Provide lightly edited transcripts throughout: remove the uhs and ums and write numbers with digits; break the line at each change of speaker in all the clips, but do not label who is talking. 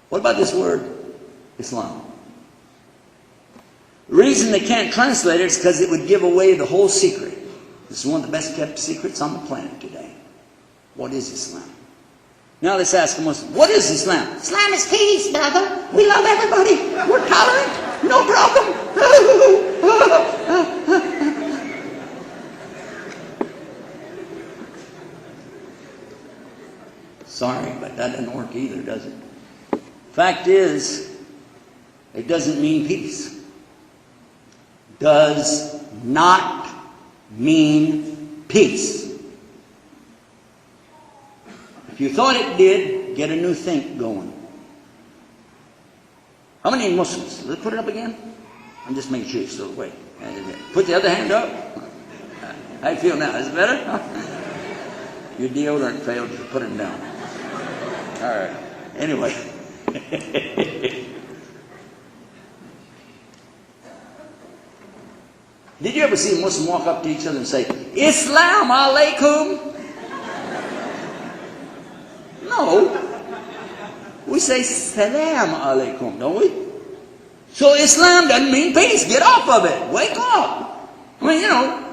What about this word, Islam? The reason they can't translate it is because it would give away the whole secret. This is one of the best kept secrets on the planet today. What is Islam? Now let's ask a Muslim, what is Islam? Islam is peace, brother. We love everybody. We're tolerant. No problem. Sorry, but that doesn't work either, does it? Fact is, it doesn't mean peace. Does not mean peace. If you thought it did, get a new think going. How many Muslims? Let's put it up again. I'm just making sure you're still awake. Put the other hand up. How you feel now? Is it better? Your deodorant failed to put it down. All right. Anyway. Did you ever see a Muslim walk up to each other and say, Islam alaikum? No. We say salam alaikum, don't we? So Islam doesn't mean peace. Get off of it. Wake up. I mean,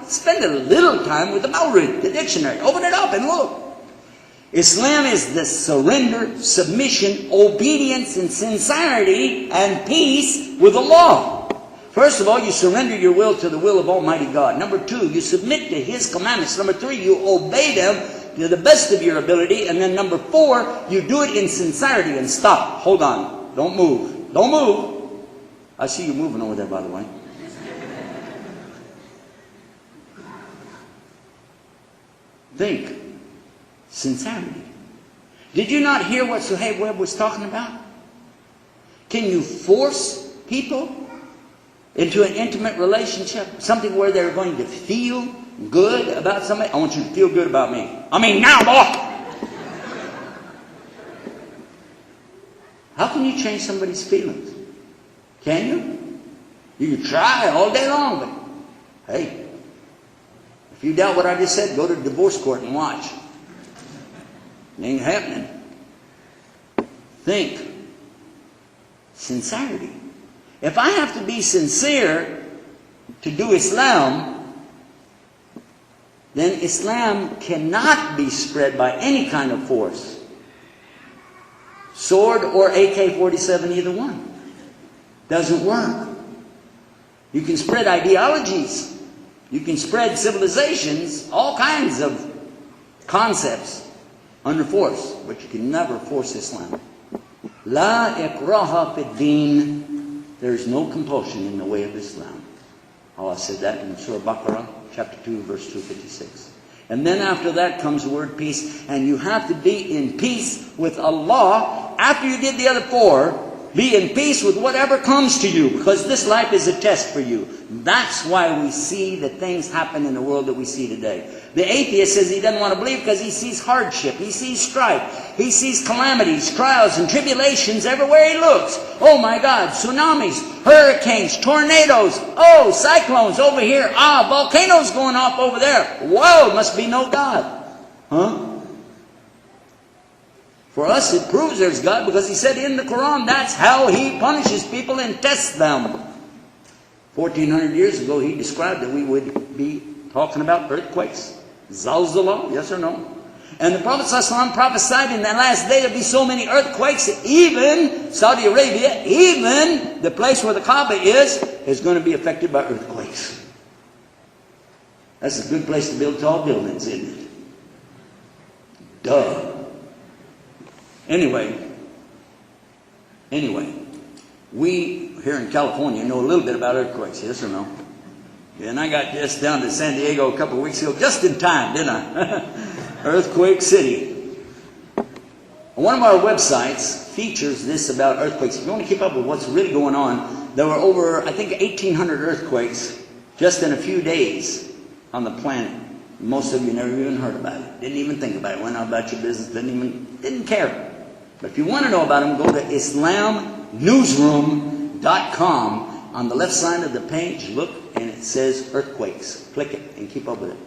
spend a little time with the Mawrid, the dictionary. Open it up and look. Islam is the surrender, submission, obedience, and sincerity and peace with Allah. First of all, you surrender your will to the will of Almighty God. Number 2, you submit to His commandments. Number 3, you obey them to the best of your ability. And then number 4, you do it in sincerity. And stop. Hold on. Don't move. Don't move. I see you moving over there, by the way. Think. Sincerity. Did you not hear what Suhaib Webb was talking about? Can you force people into an intimate relationship? Something where they're going to feel good about somebody? I want you to feel good about me. I mean now, boy! How can you change somebody's feelings? Can you? You can try all day long, but hey, if you doubt what I just said, go to the divorce court and watch. It ain't happening. Think. Sincerity. If I have to be sincere to do Islam, then Islam cannot be spread by any kind of force. Sword or AK-47, either one. Doesn't work. You can spread ideologies. You can spread civilizations, all kinds of concepts under force, but you can never force Islam. La ikraha fid din. There is no compulsion in the way of Islam. Allah said that in Surah Baqarah, chapter 2, verse 256. And then after that comes the word peace, and you have to be in peace with Allah. After you did the other 4, be in peace with whatever comes to you, because this life is a test for you. That's why we see the things happen in the world that we see today. The atheist says he doesn't want to believe because he sees hardship, he sees strife, he sees calamities, trials, and tribulations everywhere he looks. Oh my God, tsunamis, hurricanes, tornadoes, oh, cyclones over here, volcanoes going off over there. Whoa, must be no God. Huh? For us, it proves there's God, because He said in the Quran, that's how He punishes people and tests them. 1400 years ago, He described that we would be talking about earthquakes. Zalzala, yes or no? And the Prophet ﷺ prophesied in that last day there'd be so many earthquakes, even Saudi Arabia, even the place where the Kaaba is going to be affected by earthquakes. That's a good place to build tall buildings, isn't it? Duh. Anyway, we here in California know a little bit about earthquakes, yes or no? And I got just down to San Diego a couple of weeks ago, just in time, didn't I? Earthquake City. One of our websites features this about earthquakes. If you want to keep up with what's really going on, there were over, I think, 1,800 earthquakes just in a few days on the planet. Most of you never even heard about it. Didn't even think about it. Went out about your business. Didn't care. But if you want to know about them, go to IslamNewsroom.com. On the left side of the page, look, and it says earthquakes. Click it and keep up with it,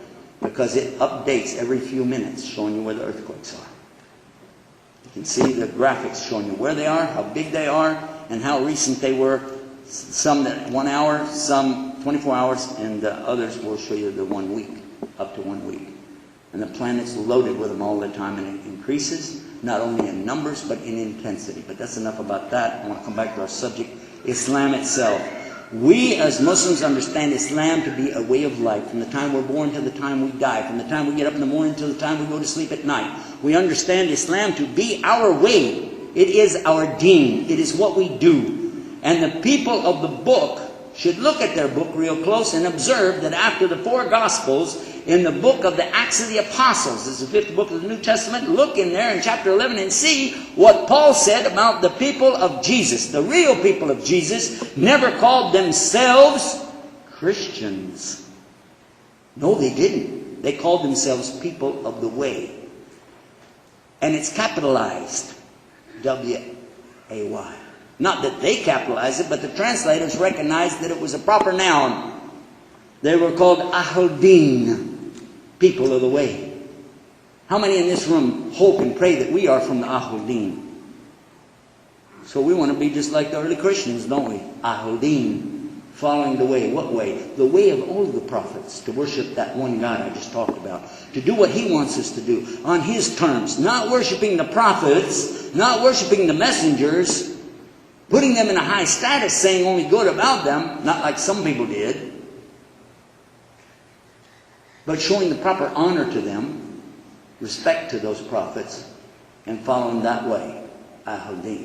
because it updates every few minutes showing you where the earthquakes are. You can see the graphics showing you where they are, how big they are, and how recent they were. Some that 1 hour, some 24 hours, and others will show you the 1 week, up to 1 week. And the planet's loaded with them all the time, and it increases, not only in numbers, but in intensity. But that's enough about that. I want to come back to our subject, Islam itself. We as Muslims understand Islam to be a way of life. From the time we're born to the time we die. From the time we get up in the morning to the time we go to sleep at night. We understand Islam to be our way. It is our deen. It is what we do. And the people of the book should look at their book real close and observe that after the 4 Gospels, in the book of the Acts of the Apostles, this is the 5th book of the New Testament, look in there in chapter 11 and see what Paul said about the people of Jesus. The real people of Jesus never called themselves Christians. No, they didn't. They called themselves people of the way. And it's capitalized, W-A-Y. Not that they capitalized it, but the translators recognized that it was a proper noun. They were called Ahl-Din, people of the way. How many in this room hope and pray that we are from the Ahl-Din? So we want to be just like the early Christians, don't we? Ahl-Din, following the way. What way? The way of all of the prophets, to worship that one God I just talked about. To do what He wants us to do, on His terms. Not worshiping the prophets, not worshiping the messengers, putting them in a high status, saying only good about them, not like some people did, but showing the proper honor to them, respect to those prophets, and following that way, Ahl-Din.